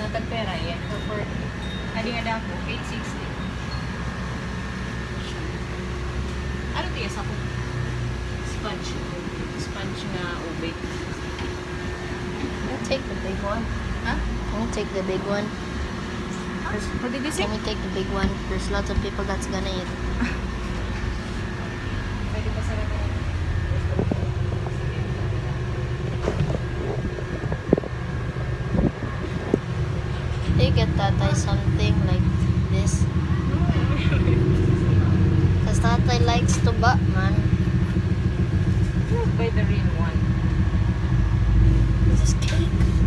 tagpera yan. So for, adi nga dako, 860. Ano tiya sa kung sponge? Sponge nga ube. I'll take the big one. Ha? I'll take the big one. What did you say? Let me take the big one. There's lots of people that's gonna eat. Pwede pa sa They get Tatay something like this. Because Tatay likes to butt, man. Buy the real one. This is cake.